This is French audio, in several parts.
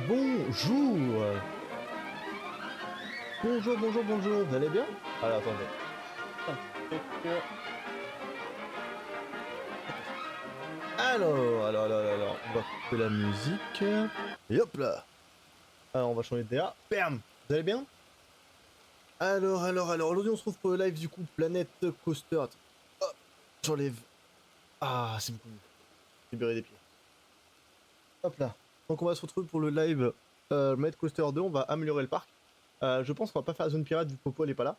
Bonjour. Bonjour, vous allez bien? Alors attendez. Un petit truc. Alors, on va couper la musique. Et hop là. Alors on va changer de DA. Bam. Vous allez bien? Alors, aujourd'hui on se retrouve pour le live du coup Planète Coaster. Attends. Hop, j'enlève. Ah, c'est beaucoup mieux. Libérer des pieds. Hop là. Donc on va se retrouver pour le live Planète Coaster 2. On va améliorer le parc. Je pense qu'on va pas faire la zone pirate vu que Popo elle est pas là.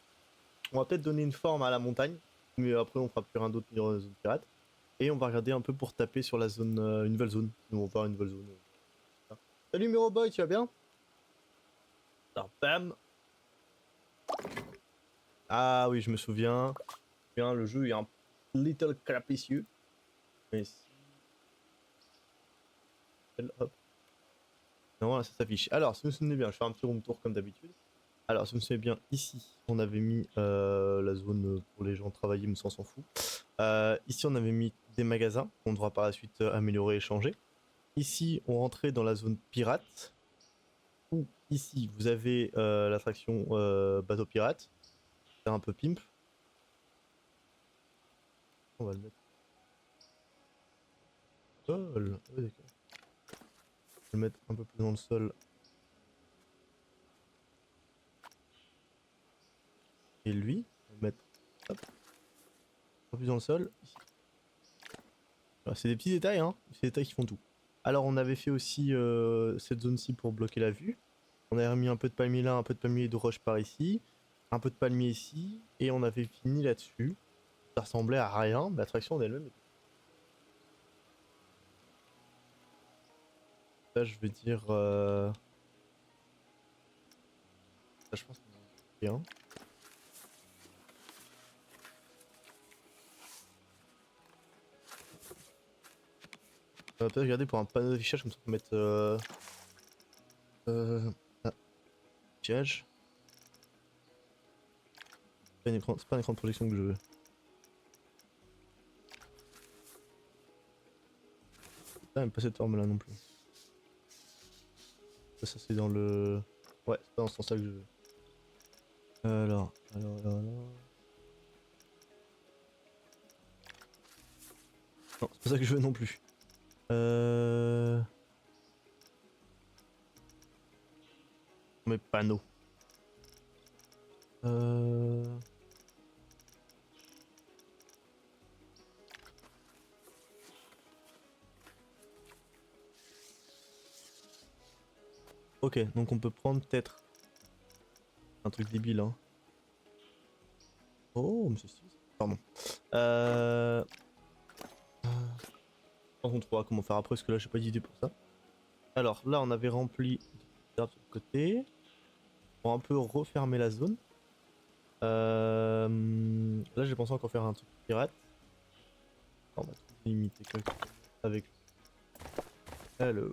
On va peut-être donner une forme à la montagne, mais après on fera plus rien d'autre dans la zone pirate. Et on va regarder un peu pour taper sur la zone, une nouvelle zone. Nous on va faire une nouvelle zone. Salut Miroboy, tu vas bien? Alors bam. Ah oui, je me souviens. Bien, le jeu est un little capricieux. Mais si. Hop. Non, là, ça s'affiche. Alors, si vous vous souvenez bien, je fais un petit room tour comme d'habitude. Alors, si vous me souvenez bien, ici, on avait mis la zone pour les gens travailler, mais ça on s'en fout. Ici, on avait mis des magasins qu'on devra par la suite améliorer et changer. Ici, on rentrait dans la zone pirate. Où ici, vous avez l'attraction bateau pirate. C'est un peu pimp. On va le mettre au sol. Ouais, d'accord. Je vais le mettre un peu plus dans le sol. Et lui, on va le mettre hop, un peu plus dans le sol. Ici. Voilà, c'est des petits détails, hein. C'est des détails qui font tout. Alors, on avait fait aussi cette zone-ci pour bloquer la vue. On avait remis un peu de palmier là, un peu de palmier de roche par ici. Un peu de palmier ici. Et on avait fini là-dessus. Ça ressemblait à rien, mais l'attraction en elle-même était. Là, je vais dire. Ça, je pense qu'on a bien. On va peut-être regarder pour un panneau d'affichage, comme ça on peut mettre. Ah, affichage. C'est pas un écran de projection que je veux. Ah, même pas cette forme là non plus. Ça c'est dans le. Ouais, c'est pas dans ce sens là que je veux. Alors. Non, c'est pas ça que je veux non plus. Mes panneaux. Euh... Ok, donc on peut prendre peut-être un truc débile, hein. Oh, mais c'est stylé. Pardon. Euh... On trouvera comment faire après, parce que là j'ai pas d'idée pour ça. Alors là, on avait rempli des arbres sur le côté. Pour un peu refermer la zone. Là, j'ai pensé encore faire un truc pirate. On va tout limiter avec. Alors.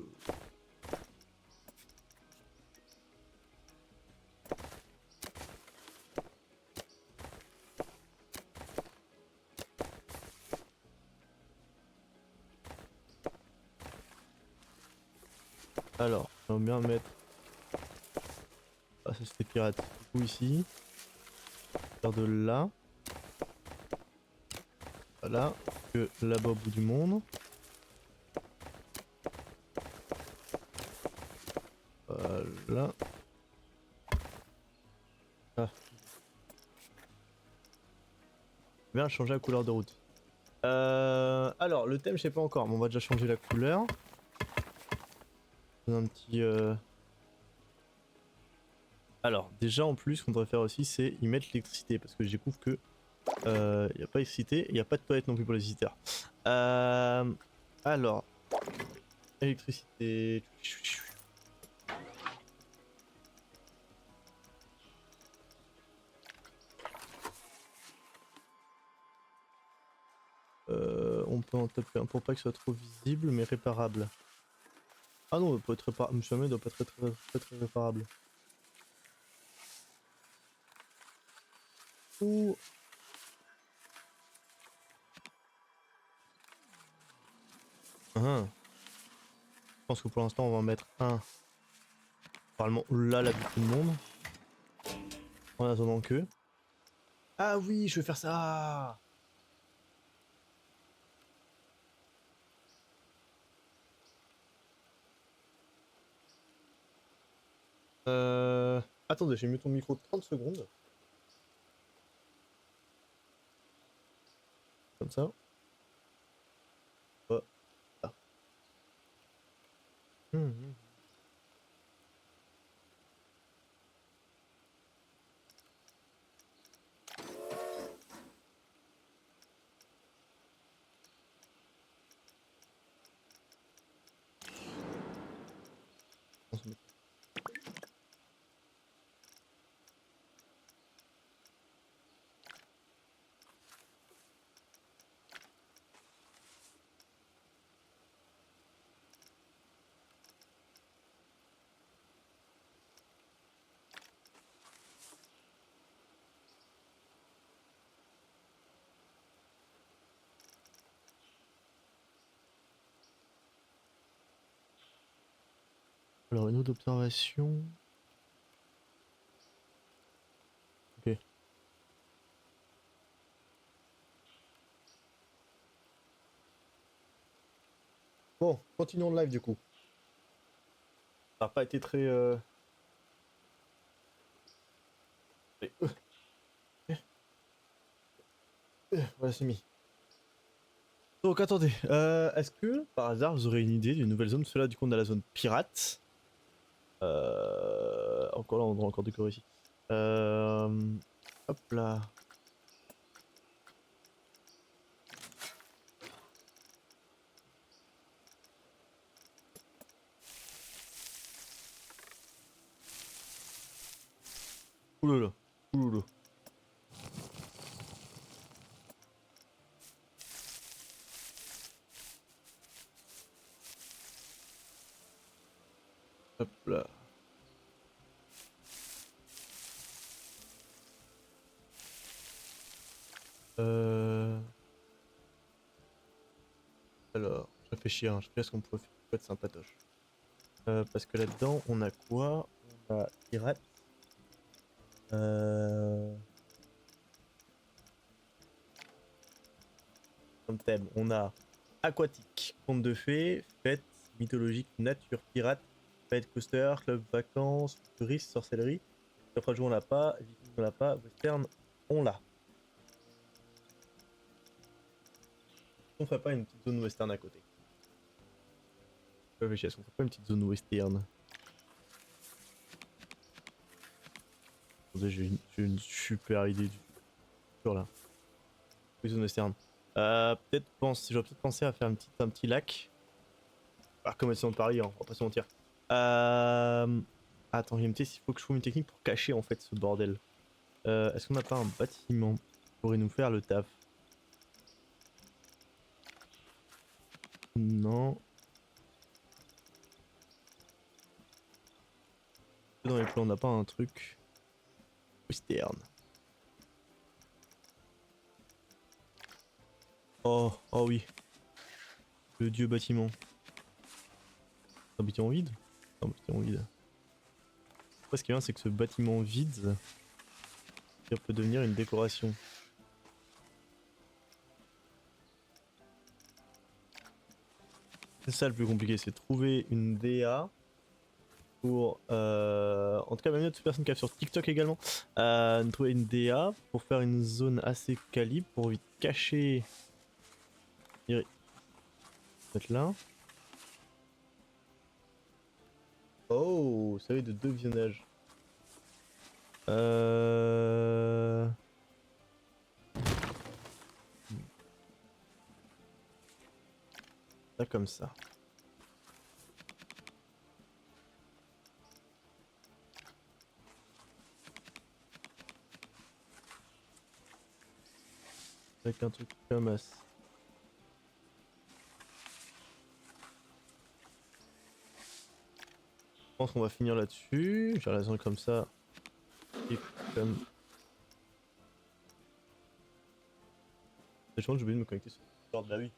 Alors, j'aimerais bien mettre. Ah, ça c'était pirate. Du coup, ici. Faire de là. Voilà. Que là-bas au bout du monde. Voilà. Ah. Bien changer la couleur de route. Alors, le thème, je sais pas encore, mais on va déjà changer la couleur. Un petit. Alors, déjà en plus, ce qu'on devrait faire aussi, c'est y mettre l'électricité, parce que je découvre que y a pas d'électricité, et y a pas de toilette non plus pour les visiteurs. Alors, électricité. On peut en taper un pour pas que ce soit trop visible, mais réparable. Ah non, il peut être réparable. Monsieur Hamid doit pas être très réparable. Ouh. Ah. pense que pour l'instant on va en mettre un. Probablement là, là, tout le monde. En attendant que. Ah oui, je vais faire ça. Attendez, j'ai mis ton micro 30 secondes. Comme ça. Oh, là. Hum. Alors, une autre observation. Ok. Bon, continuons le live du coup. Ça n'a pas été très. Allez, voilà, c'est mis. Donc attendez, est-ce que par hasard vous aurez une idée d'une nouvelle zone? Cela du coup on a la zone pirate. Encore là on doit encore décorer ici. Hop là. Oulala. Oulala. Hop là. Euh... Alors, je réfléchis, hein. Je sais pas ce qu'on pourrait faire. Peut être sympatoche. Parce que là-dedans, on a quoi? On a pirate. Comme thème, on a aquatique, conte de fées, fête, mythologique, nature, pirate, fête coaster, club vacances, futuriste, sorcellerie. Naufrage on l'a pas, viking on l'a pas, western on l'a. On ferait pas une petite zone western à côté. Je réfléchis, est-ce qu'on ferait pas une petite zone western? Attendez, j'ai une super idée du futur là. Oui, zone western. J'aurais peut-être pensé à faire un petit lac. Ah, comme elles sont de Paris, hein, on va pas se mentir. Attends, il faut que je trouve une technique pour cacher en fait ce bordel. Est-ce qu'on n'a pas un bâtiment qui pourrait nous faire le taf? Non. Dans les plans, on n'a pas un truc western. Oh, oh oui. Le dieu bâtiment. Un bâtiment vide? Un bâtiment vide. Après, ce qui est bien, c'est que ce bâtiment vide, il peut devenir une décoration. C'est ça le plus compliqué, c'est trouver une DA pour... En tout cas, même toute personne qui est sur TikTok également, trouver une DA pour faire une zone assez calibre pour vite cacher... Peut-être là. Oh, ça va de deux visionnages. Ça comme ça. Avec un truc comme ça. Je pense qu'on va finir là-dessus. J'ai raison comme ça. Et comme... Je pense que j'ai oublié de me connecter sur le Discord. Bah oui.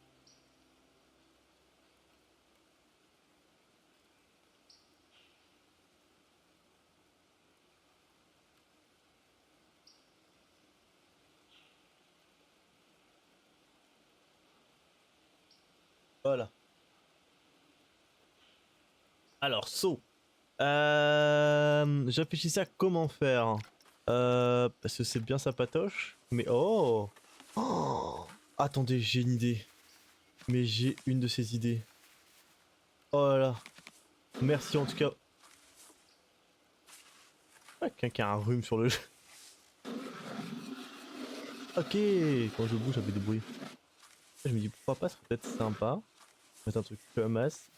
Voilà. Alors, saut. Je réfléchissais à comment faire. Parce que c'est bien sa patoche. Mais oh, oh, attendez, j'ai une idée. Mais j'ai une de ces idées. Oh là là. Merci en tout cas. Ah, quelqu'un qui a un rhume sur le jeu. Ok, quand je bouge, ça fait des bruits. Je me dis pourquoi pas, ce serait peut-être sympa. Mettre un truc comme as.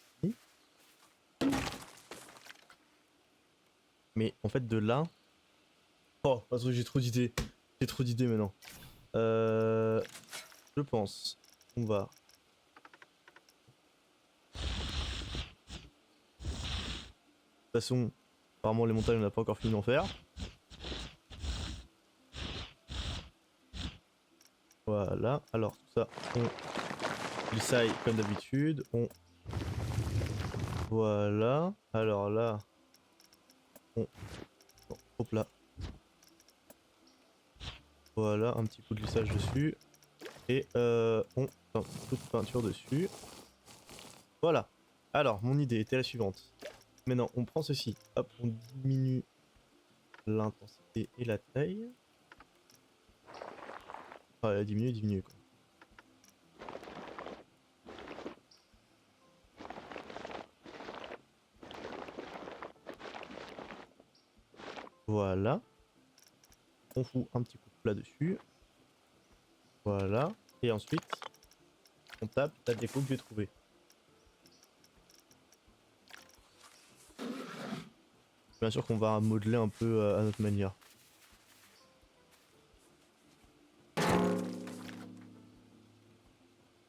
Mais en fait, de là. Oh, attends, j'ai trop d'idées. J'ai trop d'idées maintenant. Je pense. On va. De toute façon, apparemment, les montagnes, on n'a pas encore fini d'en faire. Voilà. Alors, tout ça, on glissaille comme d'habitude. On. Voilà. Alors là, on. Bon, hop là. Voilà, un petit coup de glissage dessus. Et on. Un coup de peinture dessus. Voilà. Alors, mon idée était la suivante. Maintenant, on prend ceci. Hop, on diminue l'intensité et la taille. Ouais, diminue quoi. Voilà. On fout un petit coup de plat dessus. Voilà. Et ensuite, on tape la déco que j'ai trouvée. Bien sûr qu'on va modeler un peu à notre manière.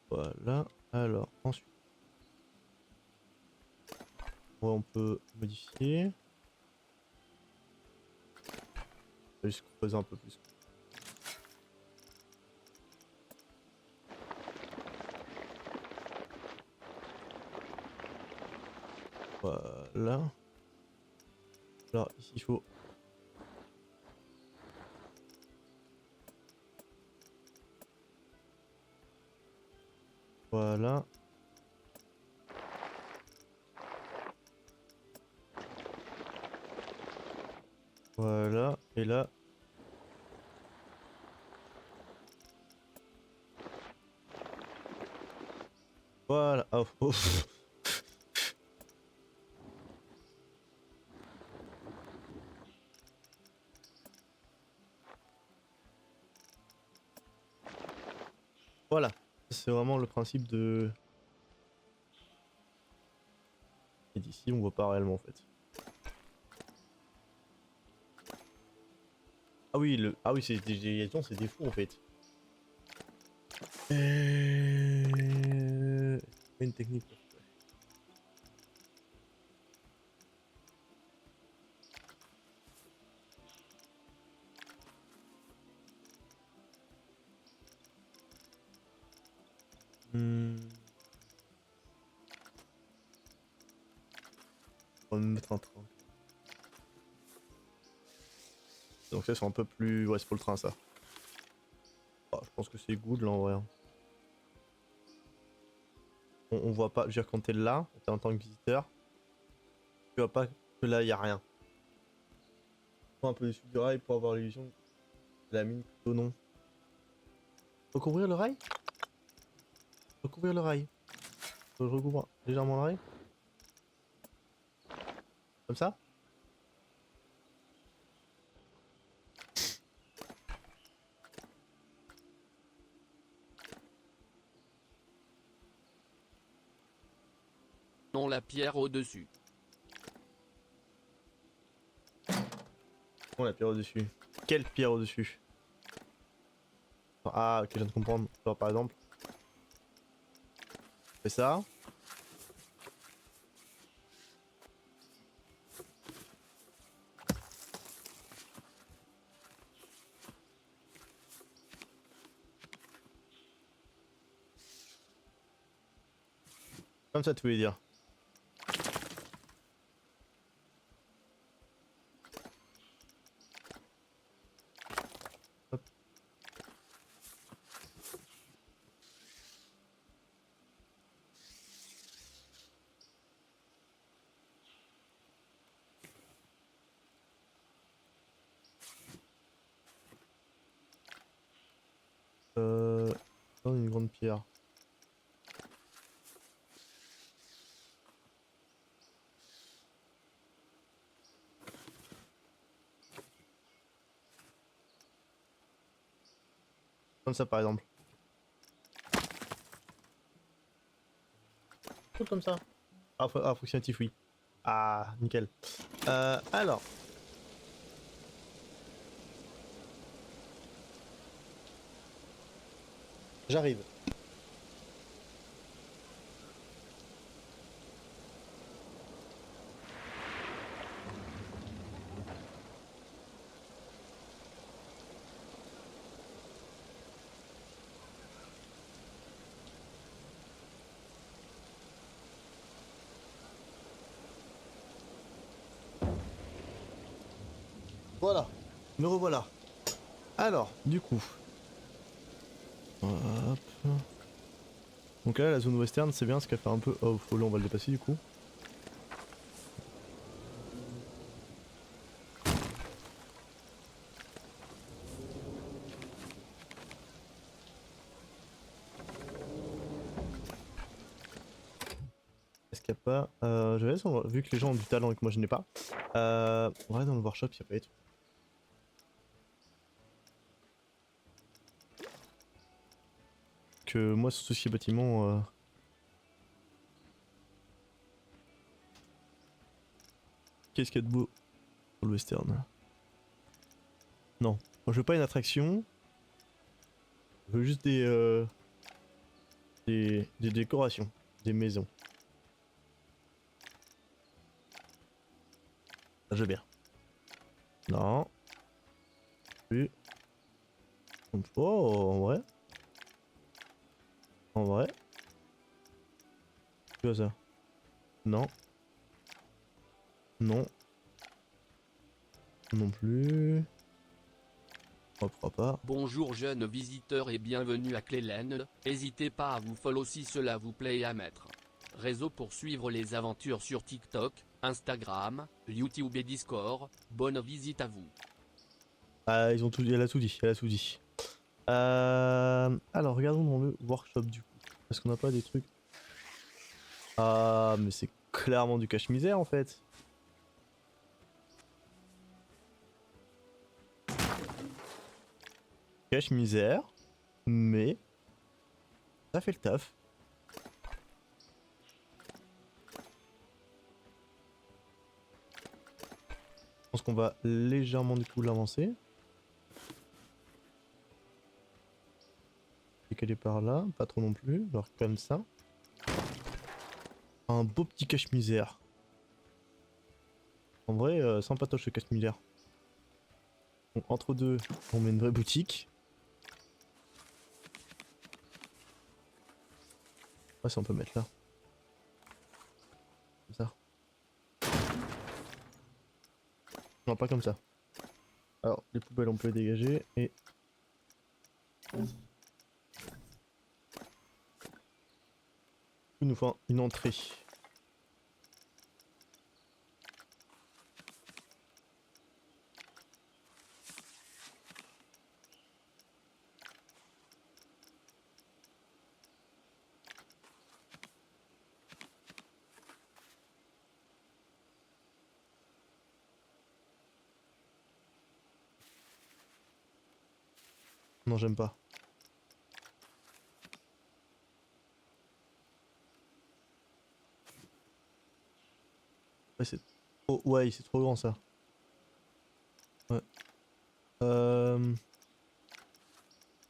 Voilà. Alors, ensuite, ouais, on peut modifier. On va juste creuser un peu plus. Voilà. Alors, ici, il faut. Voilà. Voilà. Et là. Voilà. Oh, oh. Voilà. C'est vraiment le principe de. Et d'ici, on voit pas réellement en fait. Ah oui, ah oui, c'est des, c'est des fous en fait. Une technique. Hmm. On va me mettre un train. Donc ça c'est un peu plus. Ouais, c'est pour le train ça. Ah, je pense que c'est good là en vrai. On voit pas. Je veux dire, quand t'es là, t'es en tant que visiteur, tu vois pas que là y a rien. Un peu dessus du rail pour avoir l'illusion de la mine plutôt non. Recouvrir le rail. Recouvrir le rail. Je recouvre légèrement le rail. Comme ça. Non, la pierre au-dessus. On la pierre au-dessus. Quelle pierre au-dessus? Ah, ok, je viens de comprendre. Genre, par exemple, on fait ça. Comme ça, tu voulais dire. Hop. de pierre. Comme ça par exemple. Tout comme ça. Ah, approximatif oui. Ah, nickel. Alors. J'arrive. Voilà. Me revoilà. Alors, du coup. Hop. Donc là, la zone western, c'est bien, ce qu'elle fait un peu. Oh, là, on va le dépasser du coup. Est-ce qu'il n'y a pas. Je vais vu que les gens ont du talent et que moi je n'ai pas. On va aller dans le workshop, il n'y a pas des trucs. Que moi, sur tout ce qui est bâtiment. Qu'est-ce qu'il y a de beau sur le western? Non. Moi, je veux pas une attraction. Je veux juste des décorations. Des maisons. Ça, je veux bien. Non. Plus. Oh, en vrai. En vrai. Tu vois ça? Non. Non. Non plus. On pourra pas. Bonjour jeunes visiteurs et bienvenue à Cleland, n'hésitez pas à vous follow si cela vous plaît et à mettre réseau pour suivre les aventures sur TikTok, Instagram, YouTube et Discord, bonne visite à vous. Ah, ils ont tout dit, elle a tout dit, elle a tout dit. Alors, regardons dans le workshop du coup. Est-ce qu'on n'a pas des trucs? Ah, mais c'est clairement du cache-misère en fait. Cache-misère, mais ça fait le taf. Je pense qu'on va légèrement du coup l'avancer. Et qu'elle est par là, pas trop non plus, genre comme ça. Un beau petit cache-misère. En vrai, sans patoche le cache-misère. Donc entre deux, on met une vraie boutique. Ouais, ça on peut mettre là. Comme ça. Non, pas comme ça. Alors, les poubelles on peut les dégager et... Il nous faut une entrée. Non, j'aime pas. Ouais, c'est trop... Ouais, c'est trop grand ça. Ouais.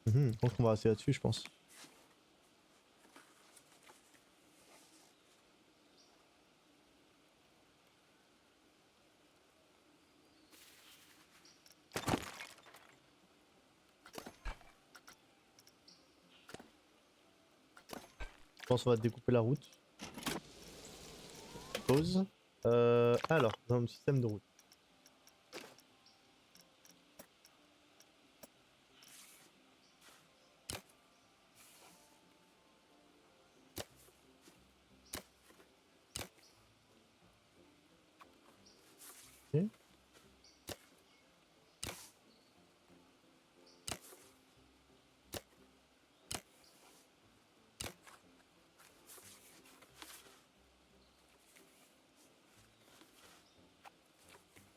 Je pense qu'on va rester là-dessus, je pense. Je pense qu'on va découper la route. Pause. Alors, dans le système de route. Ok.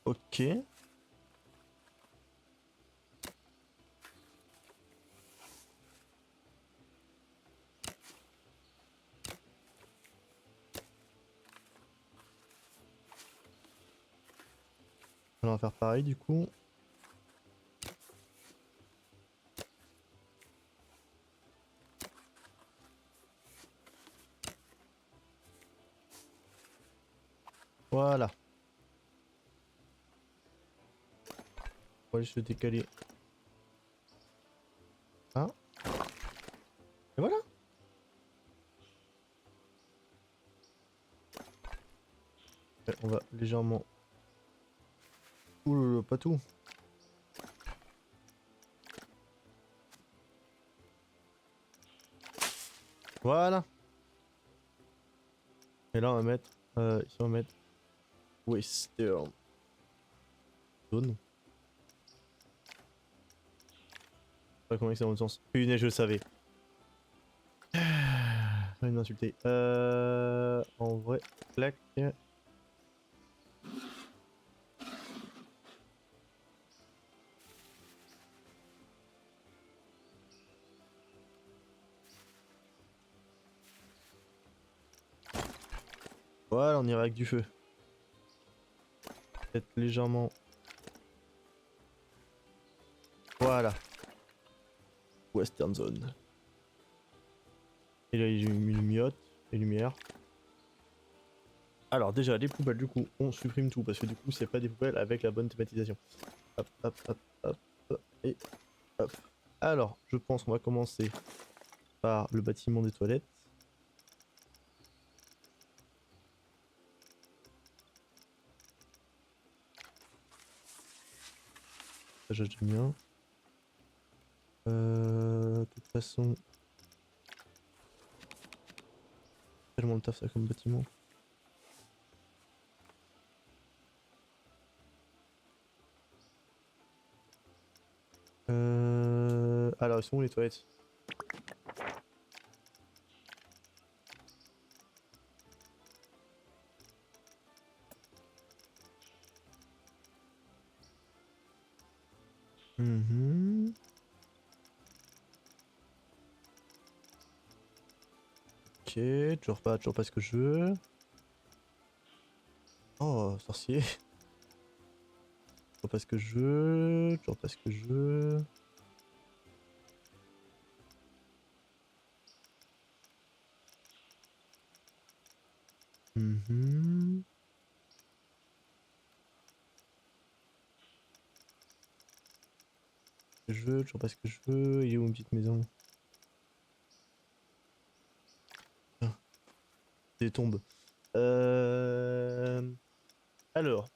Ok. On va faire pareil du coup. Voilà. On va juste le décaler. Hein? Et voilà. Ouais, on va légèrement... Ouh, pas tout. Voilà. Et là on va mettre... ici on va mettre... Western Zone. Je sais pas comment c'est dans l'autre sens. Punaise, je le savais. J'ai envie de m'insulter. En vrai, clac. Voilà, on ira avec du feu. Peut-être légèrement. Voilà. Western Zone. Et là, il miote et lumière. Alors déjà, les poubelles, du coup, on supprime tout parce que du coup, c'est pas des poubelles avec la bonne thématisation. Hop, hop, hop, hop, et hop. Alors, je pense qu'on va commencer par le bâtiment des toilettes. Ça, j'aime bien. De toute façon, tellement le taf ça comme bâtiment. Alors, ils sont où les toilettes? Mhm. Ok, toujours pas ce que je veux. Oh, sorcier. Toujours pas ce que je veux. Toujours pas ce que je veux. Mhm. Je veux, toujours pas ce que je veux. Il est où une petite maison? Ah, des tombes. Alors.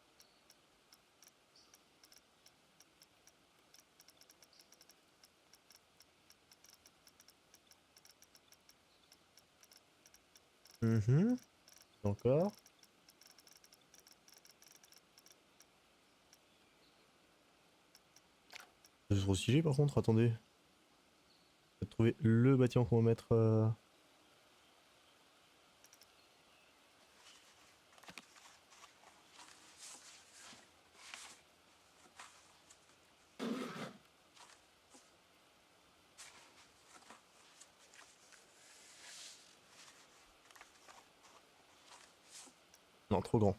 Mhm. Encore. C'est trop stylé par contre, attendez. Je vais trouver le bâtiment qu'on va mettre. Non, trop grand.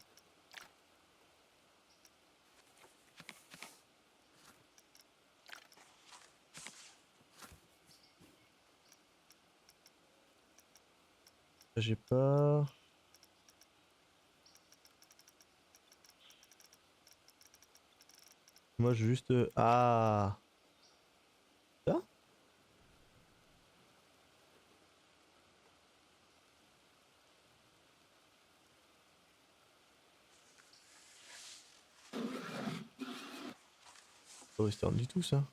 Ça, j'ai pas. Moi, je juste. Ah! Ça? Pas western du tout, ça.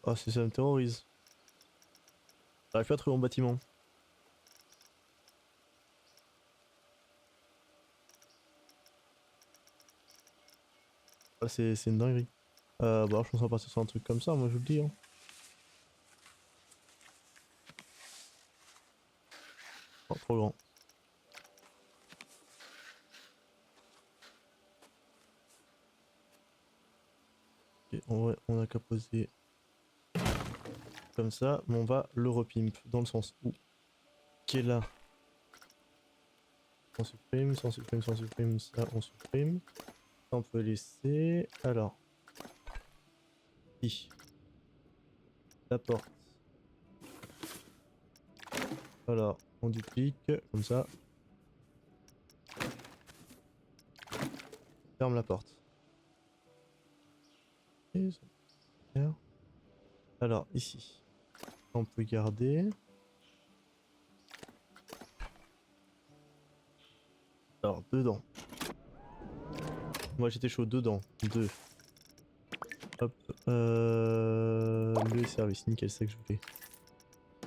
Oh, c'est ça me terrorise. J'arrive pas à trouver mon bâtiment. Ah, c'est une dinguerie. Bah, je pense qu'on va partir sur un truc comme ça, moi je vous le dis. Hein. trop grand. Ok, en vrai, on a qu'à poser comme ça, mais on va le repimp dans le sens où qui est là. On supprime, sans supprime, sans supprime, ça on supprime. Ça on peut laisser. Alors, ici, la porte. Alors, on duplique comme ça. Ferme la porte. Et ça peut faire. Alors, ici, on peut garder. Alors, dedans. Moi j'étais chaud dedans. Deux. Hop. Le service, nickel, c'est ça que je voulais.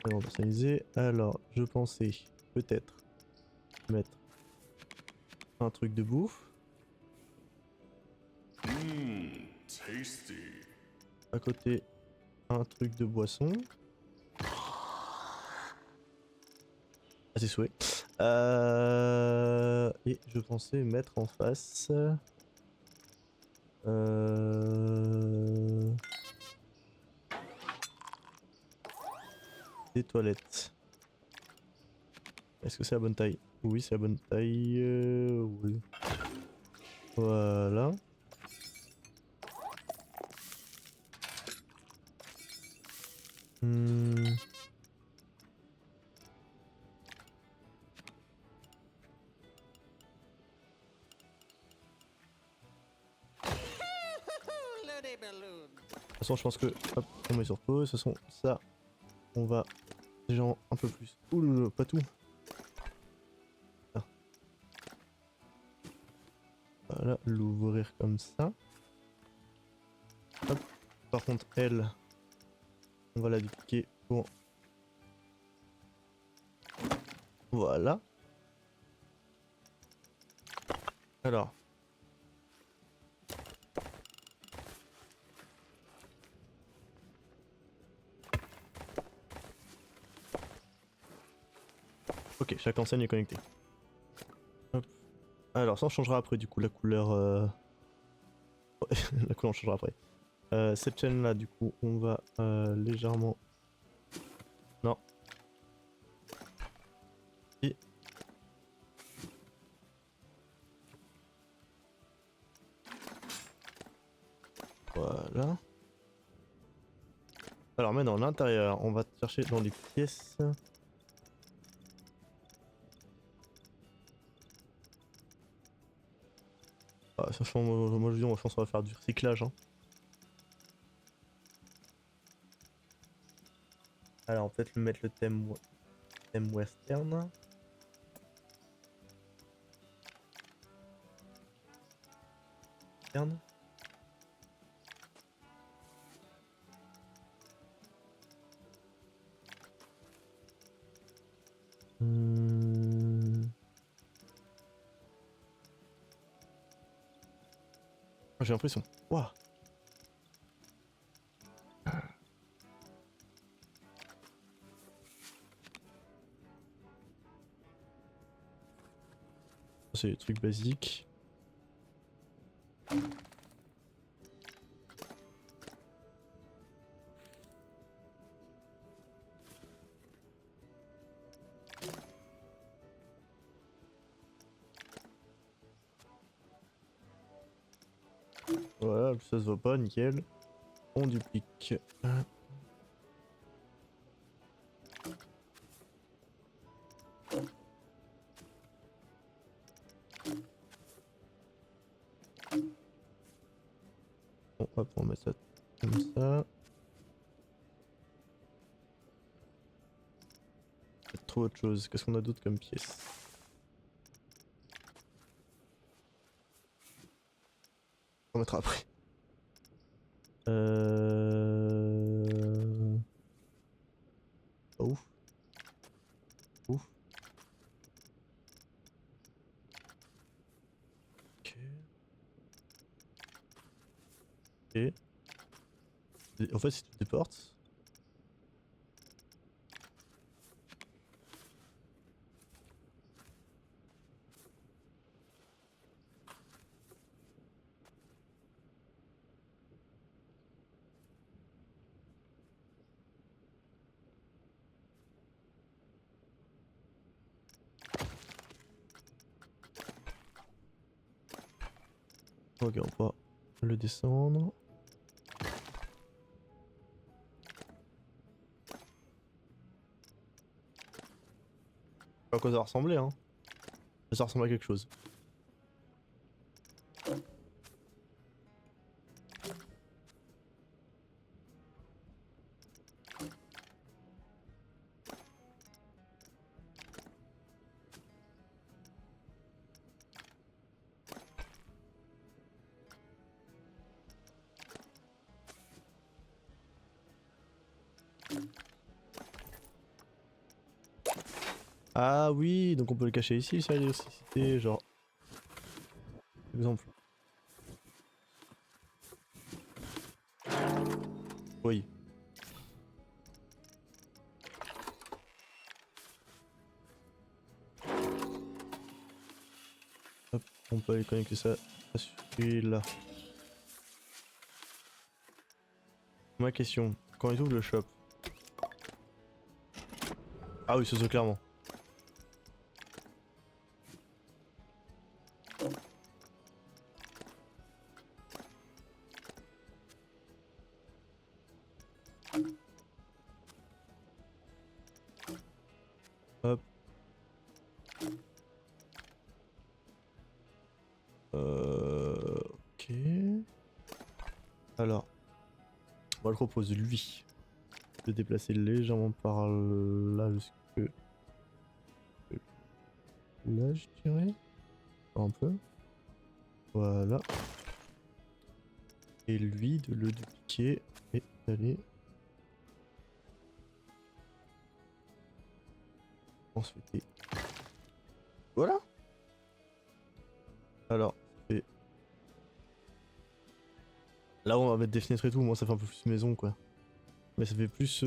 Alors, personnaliser. Alors, je pensais peut-être mettre un truc de bouffe. Tasty. À côté, un truc de boisson. À ses souhaits. Et je pensais mettre en face. Des toilettes. Est-ce que c'est la bonne taille? Oui, c'est la bonne taille. Oui. Voilà. Hmm. De toute façon, je pense que hop, on met sur pause. De toute façon, ça, on va déjà un peu plus. Ouh, pas tout. Ah. Voilà, l'ouvrir comme ça. Hop. Par contre, elle, on va la dupliquer pour. Voilà. Alors. Ok, chaque enseigne est connectée. Hop. Alors, ça on changera après du coup la couleur. La couleur on changera après. Cette chaîne là, du coup, on va légèrement. Non. Et. Voilà. Alors maintenant, l'intérieur, on va chercher dans les pièces. Ah, sachant, moi je dis, je pense qu'on va faire du recyclage. Hein. Alors, on peut peut-être mettre le thème western. Western. J'ai l'impression. Waouh. C'est des trucs basiques. Voilà, ça se voit pas, nickel. On duplique. Bon, hop, on met ça comme ça. Peut-être trop autre chose. Qu'est-ce qu'on a d'autre comme pièce? On mettra après. Ouf. Ouf. Ok. Et en fait, c'est toutes des portes. Ok, on va le descendre. À quoi ça va ressembler, hein. Ça ressemble à quelque chose. Ah oui, donc on peut le cacher ici, ça, l'électricité, genre. Exemple. Oui. Hop, on peut aller connecter ça à celui-là. Ma question, quand ils ouvrent le shop. Ah oui, c'est clairement. Hop. Ok. Alors, on va le propose lui de déplacer légèrement par là jusque là, je dirais. Un peu. Voilà. Et lui de le dupliquer et d'aller. Ensuite. Voilà. Alors, et là on va mettre des fenêtres et tout, moi ça fait un peu plus maison quoi. Mais ça fait plus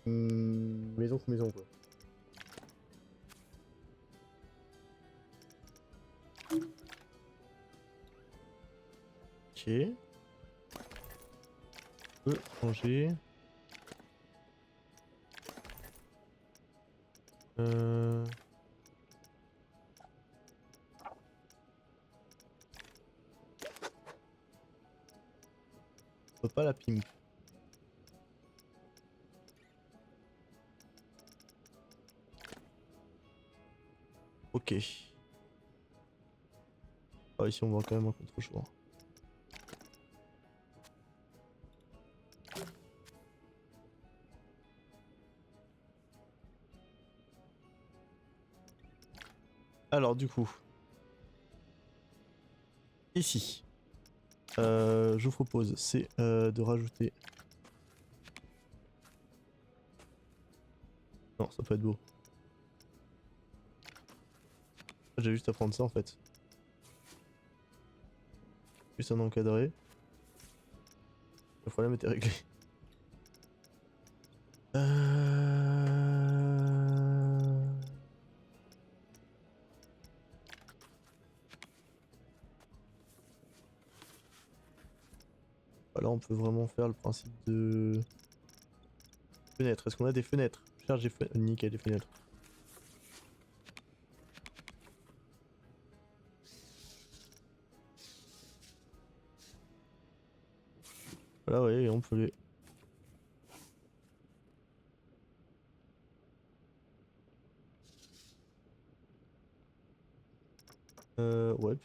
maison que maison quoi. Ok. On peut changer. Euh... On peut pas la pimp. Ok. Ah ici on voit quand même un contre-jour. Alors du coup. Ici. Je vous propose c'est de rajouter. Non, ça peut être beau. J'ai juste à prendre ça en fait. Juste un encadré. Le problème était réglé. Là on peut vraiment faire le principe de fenêtre. Est-ce qu'on a des fenêtres? Charge des fenêtres. Nickel, des fenêtres. Voilà, ouais, on peut les. Ouais.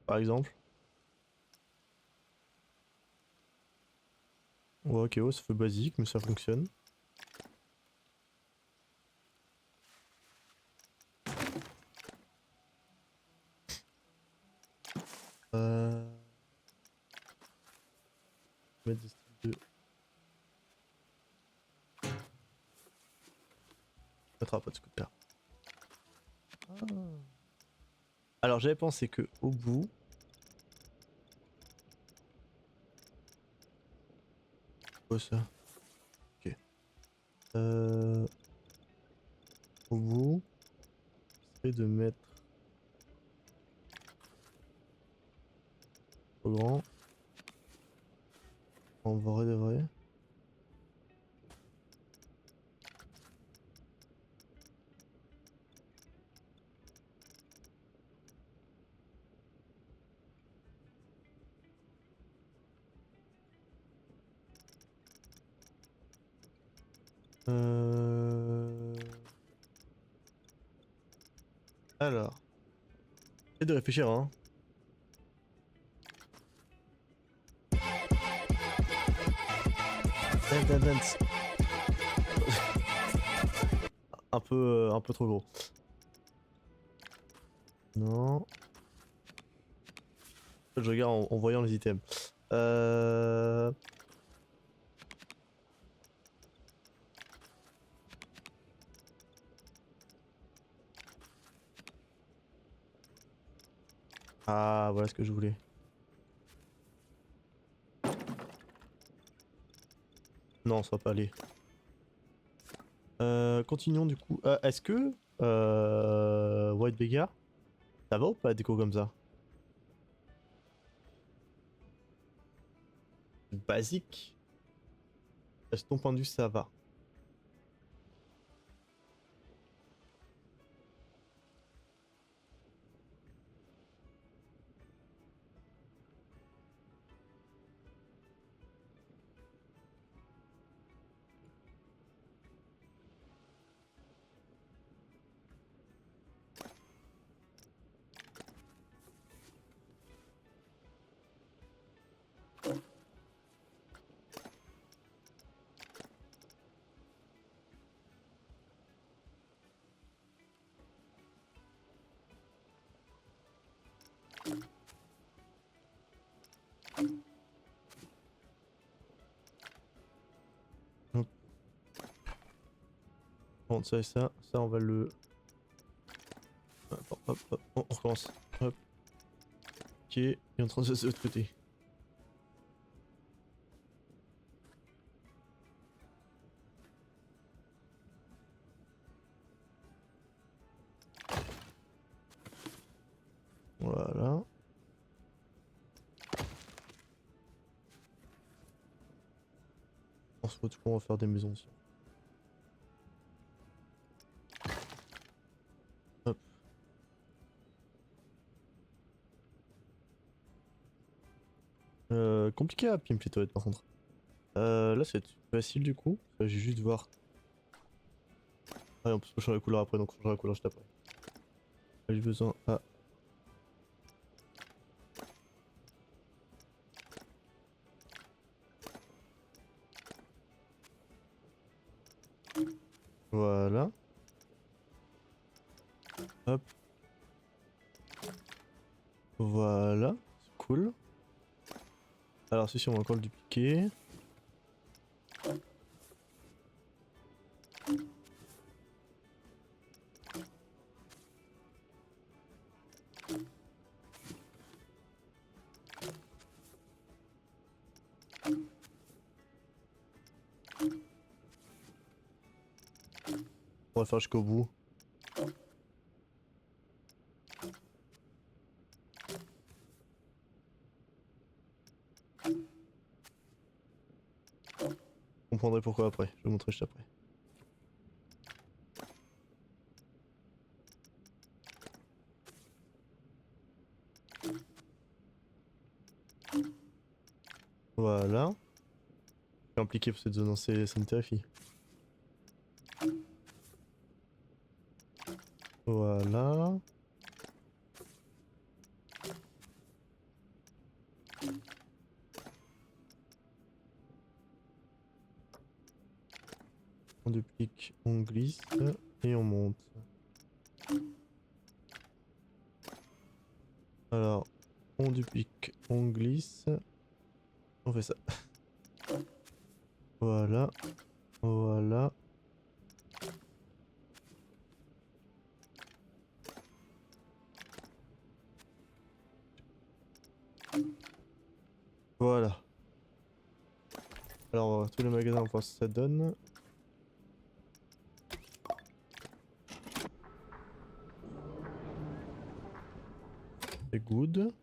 Par exemple. Ouais, ok, ouais, ça fait basique, mais ça fonctionne. Euh... Mettre des styles de. On mettra pas de ce côté-là. Ah. Alors j'avais pensé que au bout. Quoi ça? Ok. Au bout, c'est de mettre au grand. En vrai de vrai. Alors, j'essaie de réfléchir, hein. Dance. Un peu trop gros. Non. Je regarde en voyant les items. Euh... Ah, voilà ce que je voulais. Non, ça va pas aller. Continuons du coup. Est-ce que White Beggar, ça va ou pas déco comme ça? Basique. Est-ce ton point de vue ça va? Hop. Bon, ça et ça on va le... Hop, on recommence. Hop. Ok, et on transfère de l'autre côté. Voilà. On se retrouve, on va faire des maisons aussi. Hop. Compliqué à pimp les toilettes par contre. Là c'est facile du coup. J'ai juste voir. Ah, on peut changer la couleur après, donc on changera la couleur juste après. J'ai besoin. Ah. Voilà. Hop. Voilà. C'est cool. Alors, ceci, on va encore le dupliquer. On va faire jusqu'au bout. Vous comprendrez pourquoi après. Je vais vous montrer juste après. Voilà. Je suis impliqué pour cette zone, ça me terrifie. Voilà. On duplique, on glisse et on monte. Alors, on duplique, on glisse. On fait ça. Voilà. Voilà. Voilà. Alors, on va voir tous les magasins, on va voir ce que ça donne. C'est good.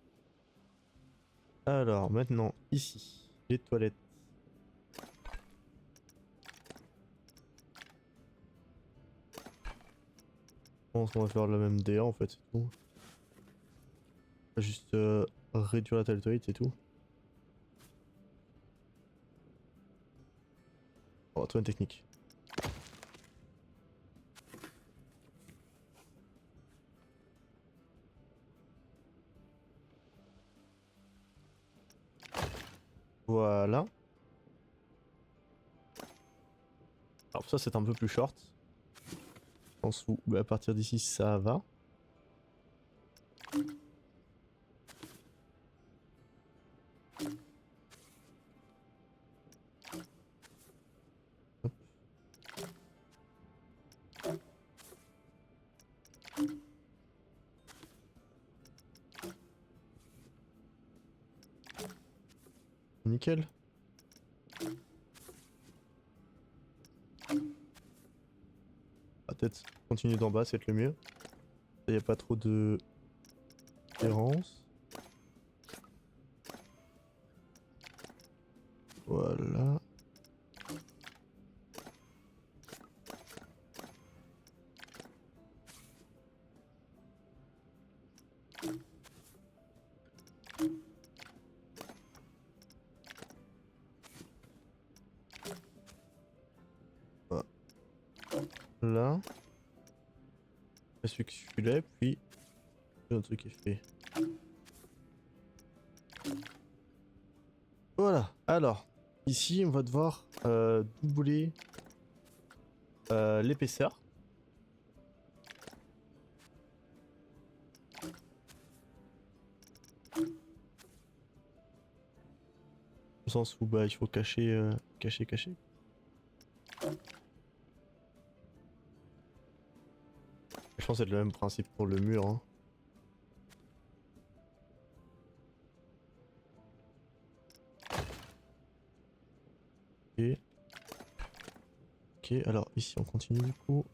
Alors, maintenant, ici, les toilettes. Je pense qu'on va faire la même DA en fait, c'est tout. On va juste réduire la taille c'est tout. On va trouver une technique. Voilà. Alors ça c'est un peu plus short. Je pense où à partir d'ici ça va. Hop. Nickel. Peut-être continuer d'en bas, c'est peut-être le mieux. Il n'y a pas trop de différence. Voilà. Là. Celui-là, puis un truc est fait. Voilà. Alors, ici, on va devoir doubler l'épaisseur. Au sens où bah, il faut cacher, cacher. Je pense que c'est le même principe pour le mur. Hein. Ok. Ok, alors ici on continue du coup.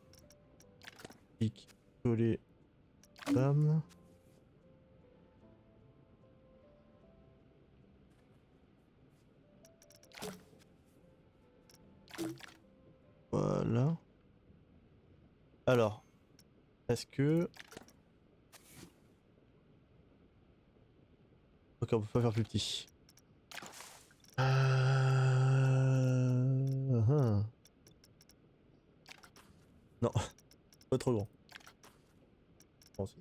Clic, coller, bam. Voilà. Alors, est-ce que... Ok, on peut pas faire plus petit. Non, pas trop grand. Bon, si.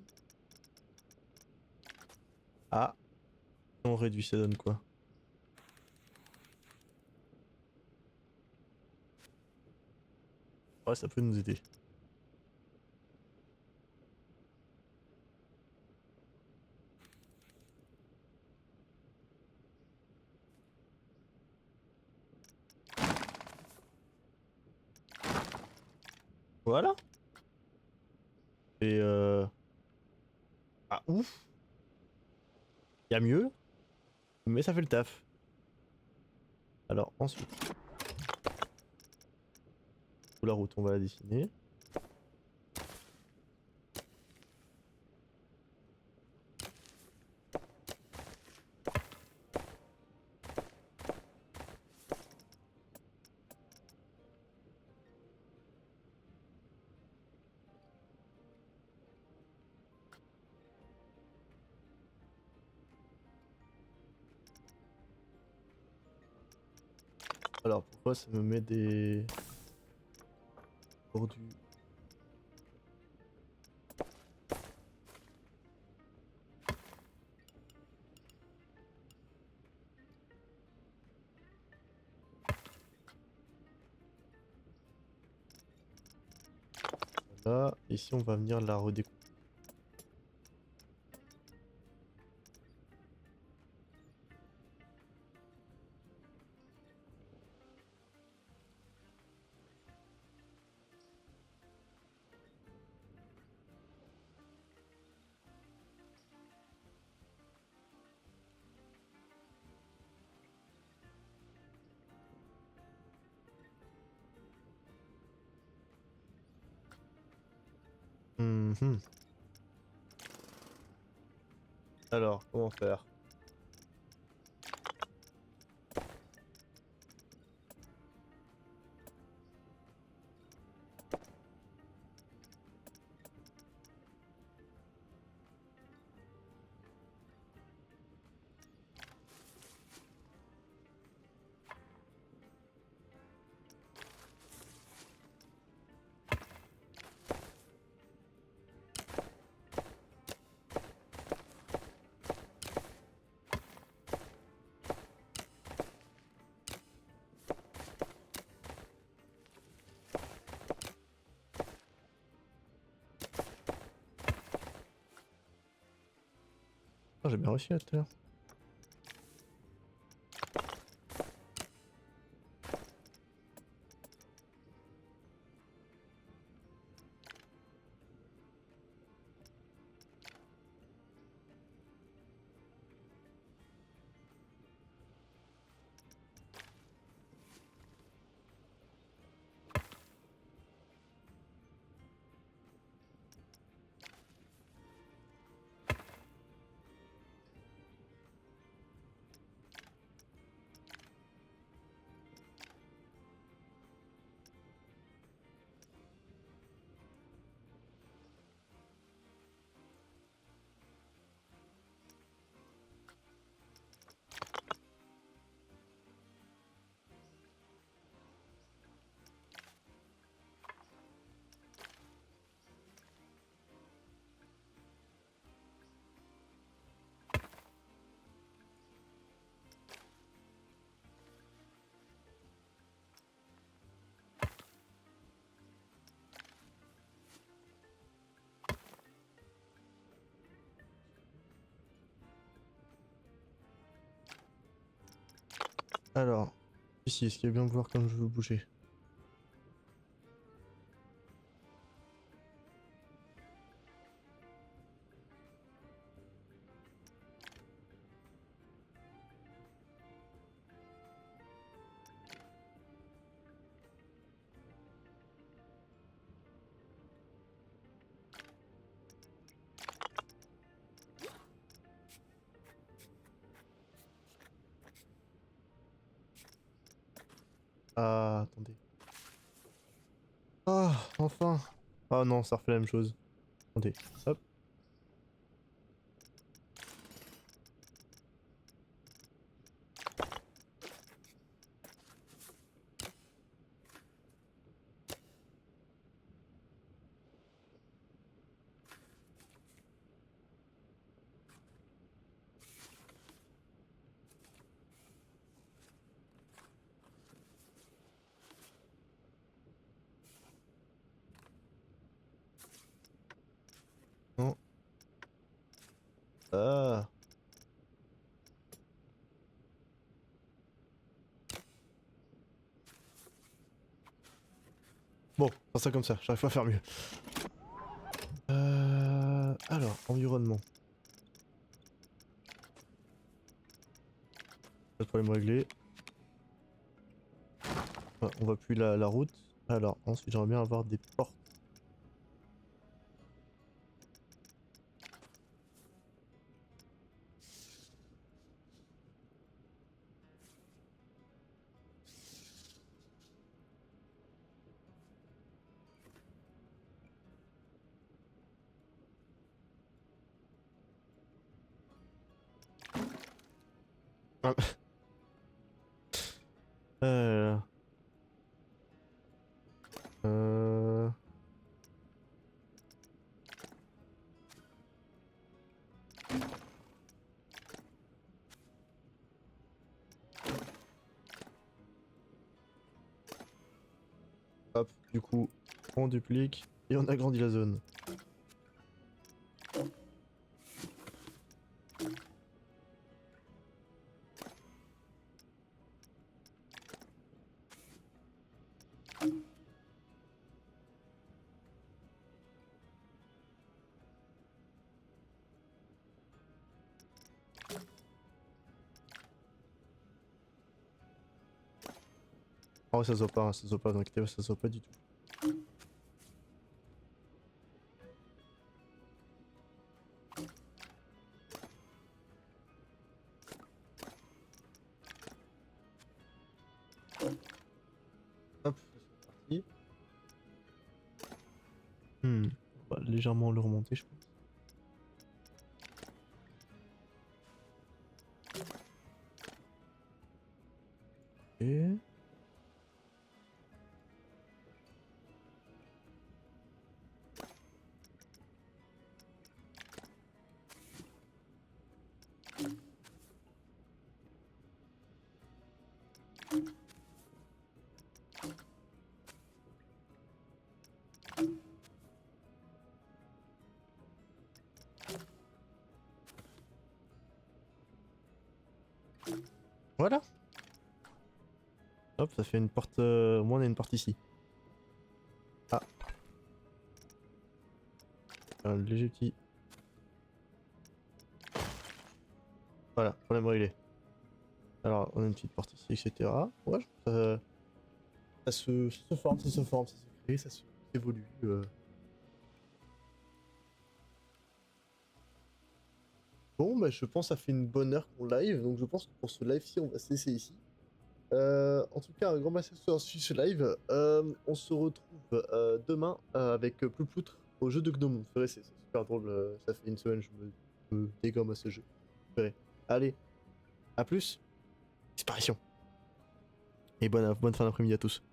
Ah, on réduit, ça donne quoi? Ouais, ça peut nous aider. Voilà. Et ah ouf. Y a mieux, mais ça fait le taf. Alors ensuite, la route, on va la dessiner. Alors pourquoi ça me met des bordures? Là, ici on va venir la redécouper. Mhm. Alors, comment faire? Ah, j'ai bien réussi là tout à l'heure. Alors, ici, est-ce qu'il va bien me voir comme je veux bouger? Ah, attendez. Ah, enfin. Ah non, ça refait la même chose. Attendez, hop. Non. Ah. Bon, faire ça comme ça, j'arrive pas à faire mieux. Alors, environnement. Pas de problème réglé. Ouais, on voit plus la route. Alors, ensuite, j'aimerais bien avoir des portes. Ah. Euh... euh, Hop, du coup, on duplique et on agrandit la zone. Oh, ça se voit pas, hein, ça se voit pas, donc ça se voit pas du tout. Hop, c'est parti. On va légèrement le remonter, je pense. Et... Voilà. Hop, ça fait une porte... Au moins on a une porte ici. Ah. Un léger petit... Voilà, problème réglé. Alors, on a une petite porte ici, etc. Ouais, ça se forme, ça se forme, ça se crée, ça évolue. Bon, bah, je pense que ça fait une bonne heure qu'on live, donc je pense que pour ce live-ci, on va se laisser ici. En tout cas, un grand merci d'avoir suivi ce live. On se retrouve demain avec Plouploutre au jeu de Gnomon. Vous verrez, c'est super drôle. Ça fait une semaine que je me dégomme à ce jeu. Vous verrez. Allez, à plus. Disparition. Et bonne fin d'après-midi à tous.